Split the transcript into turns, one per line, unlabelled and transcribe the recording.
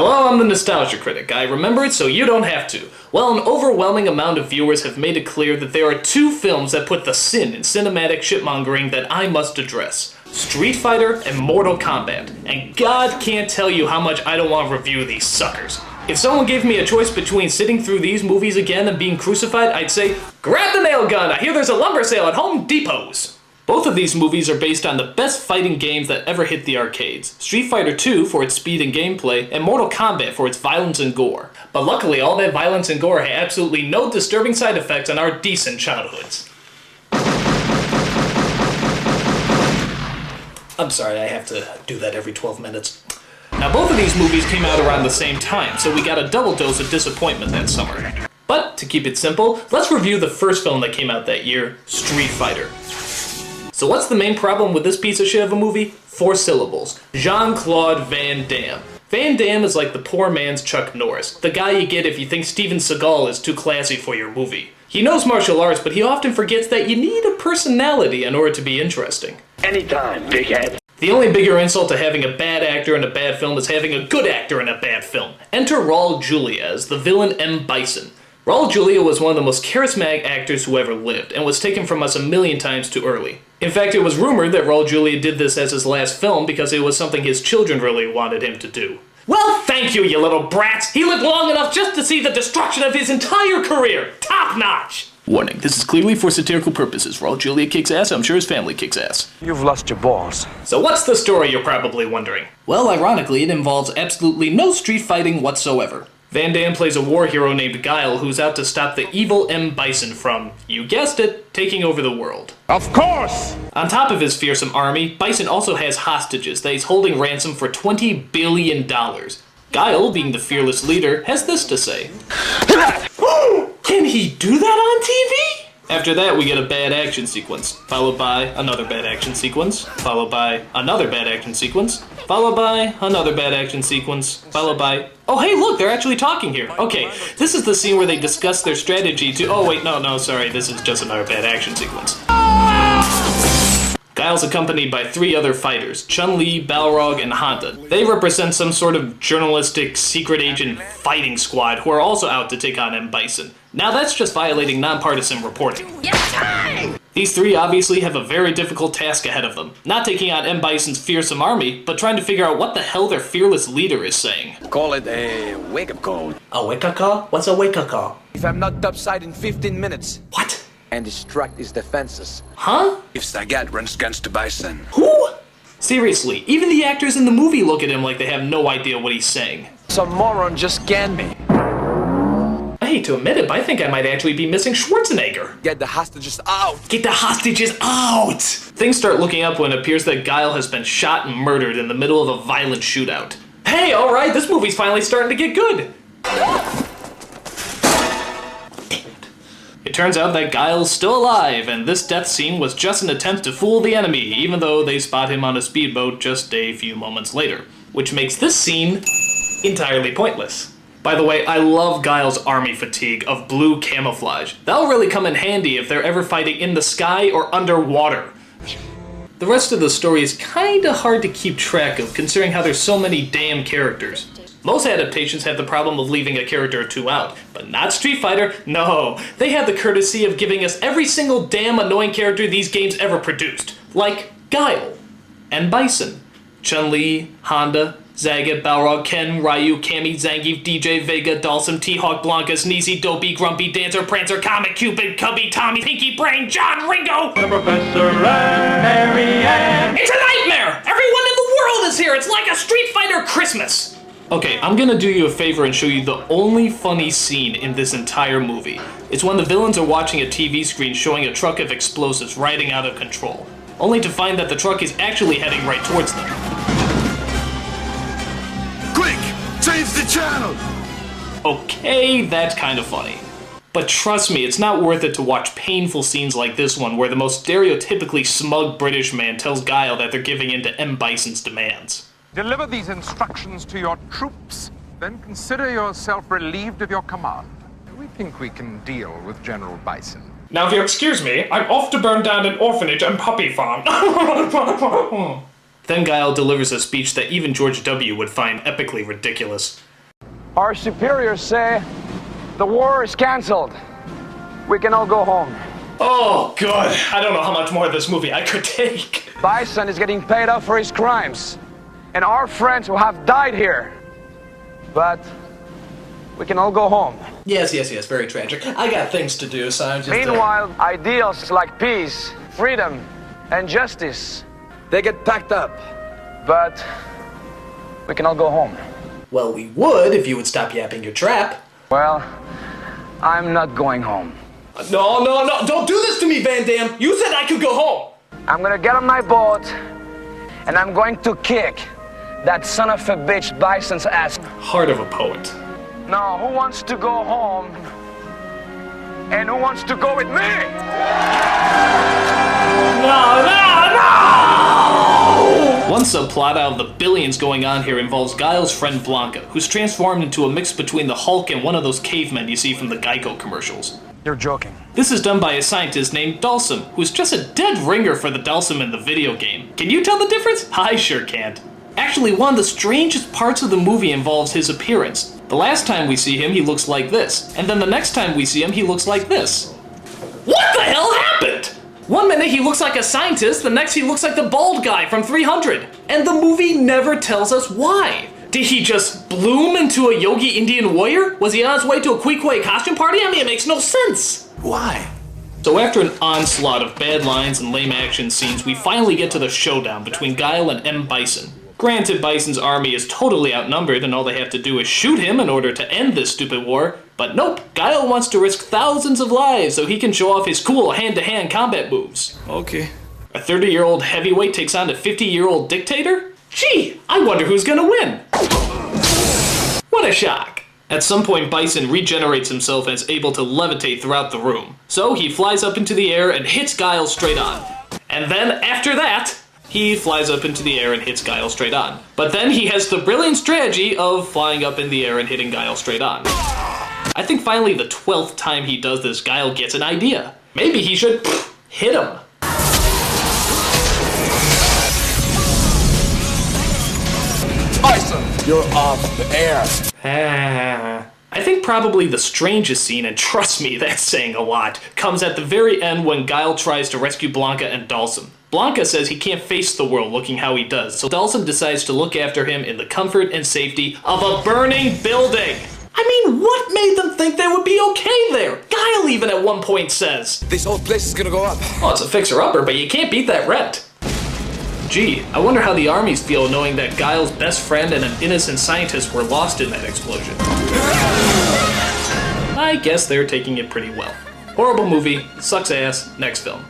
Hello, I'm the Nostalgia Critic. I remember it so you don't have to. Well, an overwhelming amount of viewers have made it clear that there are two films that put the sin in cinematic shitmongering that I must address. Street Fighter and Mortal Kombat. And God can't tell you how much I don't want to review these suckers. If someone gave me a choice between sitting through these movies again and being crucified, I'd say, grab the nail gun, I hear there's a lumber sale at Home Depot's. Both of these movies are based on the best fighting games that ever hit the arcades. Street Fighter 2 for its speed and gameplay, and Mortal Kombat for its violence and gore. But luckily, all that violence and gore had absolutely no disturbing side effects on our decent childhoods. I'm sorry, I have to do that every 12 minutes. Now, both of these movies came out around the same time, so we got a double dose of disappointment that summer. But, to keep it simple, let's review the first film that came out that year, Street Fighter. So what's the main problem with this piece of shit of a movie? 4 syllables. Jean-Claude Van Damme. Van Damme is like the poor man's Chuck Norris, the guy you get if you think Steven Seagal is too classy for your movie. He knows martial arts, but he often forgets that you need a personality in order to be interesting.
Anytime, big head.
The only bigger insult to having a bad actor in a bad film is having a good actor in a bad film. Enter Raul Julia as the villain M. Bison. Raul Julia was one of the most charismatic actors who ever lived, and was taken from us a million times too early. In fact, it was rumored that Raul Julia did this as his last film because it was something his children really wanted him to do. Well, thank you, you little brats! He lived long enough just to see the destruction of his entire career! Top notch! Warning, this is clearly for satirical purposes. Raul Julia kicks ass, I'm sure his family kicks ass.
You've lost your balls.
So what's the story, you're probably wondering? Well, ironically, it involves absolutely no street fighting whatsoever. Van Damme plays a war hero named Guile who's out to stop the evil M. Bison from, you guessed it, taking over the world.
Of course!
On top of his fearsome army, Bison also has hostages that he's holding ransom for $20 billion. Guile, being the fearless leader, has this to say. Can he do that on TV? After that, we get a bad action sequence, followed by another bad action sequence, followed by another bad action sequence, followed by another bad action sequence, followed by... Oh, hey, look, they're actually talking here. Okay, this is the scene where they discuss their strategy to... Oh, wait, no, sorry, this is just another bad action sequence. Guile's accompanied by 3 other fighters, Chun-Li, Balrog, and Honda. They represent some sort of journalistic secret agent fighting squad who are also out to take on M. Bison. Now that's just violating nonpartisan reporting. These 3 obviously have a very difficult task ahead of them. Not taking on M. Bison's fearsome army, but trying to figure out what the hell their fearless leader is saying.
Call it a wake-up call.
A wake-up call? What's a wake-up call?
If I'm not topside in 15 minutes.
What?
And distract his defenses.
Huh?
If Sagat runs against the Bison.
Who? Seriously, even the actors in the movie look at him like they have no idea what he's saying.
Some moron just scanned me.
I hate to admit it, but I think I might actually be missing Schwarzenegger.
Get the hostages out!
Get the hostages out! Things start looking up when it appears that Guile has been shot and murdered in the middle of a violent shootout. Hey, alright, this movie's finally starting to get good! It turns out that Guile's still alive, and this death scene was just an attempt to fool the enemy, even though they spot him on a speedboat just a few moments later. Which makes this scene entirely pointless. By the way, I love Guile's army fatigue of blue camouflage. That'll really come in handy if they're ever fighting in the sky or underwater. The rest of the story is kinda hard to keep track of, considering how there's so many damn characters. Most adaptations have the problem of leaving a character or 2 out, but not Street Fighter, no. They have the courtesy of giving us every single damn annoying character these games ever produced. Like Guile, and Bison, Chun-Li, Honda, Zagat, Balrog, Ken, Ryu, Cammy, Zangief, DJ, Vega, Dhalsim, T-Hawk, Blanca, Sneezy, Dopey, Grumpy, Dancer, Prancer, Comet, Cupid, Cubby, Tommy, Pinky, Brain, John, Ringo!
The Professor and Mary Ann!
It's a nightmare! Everyone in the world is here! It's like a Street Fighter Christmas! Okay, I'm gonna do you a favor and show you the only funny scene in this entire movie. It's when the villains are watching a TV screen showing a truck of explosives riding out of control, only to find that the truck is actually heading right towards them.
Quick! Change the channel!
Okay, that's kind of funny. But trust me, it's not worth it to watch painful scenes like this one where the most stereotypically smug British man tells Guile that they're giving in to M. Bison's demands.
Deliver these instructions to your troops, then consider yourself relieved of your command. We think we can deal with General Bison.
Now, if you'll excuse me, I'm off to burn down an orphanage and puppy farm. Then Guile delivers a speech that even George W. would find epically ridiculous.
Our superiors say the war is canceled. We can all go home.
Oh, God. I don't know how much more of this movie I could take.
Bison is getting paid off for his crimes. And our friends who have died here. But we can all go home.
Yes, very tragic. I got things to do, so I'm just...
Meanwhile, ideals like peace, freedom, and justice, they get packed up. But we can all go home.
Well, we would if you would stop yapping your trap.
Well, I'm not going home.
No, don't do this to me, Van Damme. You said I could go home.
I'm gonna get on my boat, and I'm going to kick that son of a bitch Bison's ass.
Heart of a poet.
Now, who wants to go home? And who wants to go with me?
No! One subplot out of the billions going on here involves Guile's friend Blanca, who's transformed into a mix between the Hulk and one of those cavemen you see from the Geico commercials.
You're joking.
This is done by a scientist named Dalsum, who's just a dead ringer for the Dalsum in the video game. Can you tell the difference? I sure can't. Actually, one of the strangest parts of the movie involves his appearance. The last time we see him, he looks like this, and then the next time we see him, he looks like this. What the hell happened? One minute he looks like a scientist, the next he looks like the bald guy from 300. And the movie never tells us why. Did he just bloom into a Yogi Indian warrior? Was he on his way to a Kwee costume party? I mean, it makes no sense.
Why?
So after an onslaught of bad lines and lame action scenes, we finally get to the showdown between Guile and M. Bison. Granted, Bison's army is totally outnumbered and all they have to do is shoot him in order to end this stupid war, but nope, Guile wants to risk thousands of lives so he can show off his cool hand-to-hand combat moves.
Okay.
A 30-year-old heavyweight takes on a 50-year-old dictator? Gee, I wonder who's gonna win. What a shock. At some point, Bison regenerates himself and is able to levitate throughout the room. So he flies up into the air and hits Guile straight on. And then, after that, he flies up into the air and hits Guile straight on. But then he has the brilliant strategy of flying up in the air and hitting Guile straight on. I think finally the 12th time he does this, Guile gets an idea. Maybe he should hit him.
Bison, you're off the air.
I think probably the strangest scene, and trust me, that's saying a lot, comes at the very end when Guile tries to rescue Blanca and Dalsum. Blanca says he can't face the world looking how he does, so Dalsum decides to look after him in the comfort and safety of a burning building. I mean, what made them think they would be okay there? Guile even at one point says,
This whole place is gonna go up.
well, it's a fixer-upper, but you can't beat that rent. Gee, I wonder how the armies feel knowing that Guile's best friend and an innocent scientist were lost in that explosion. I guess they're taking it pretty well. Horrible movie, sucks ass, next film.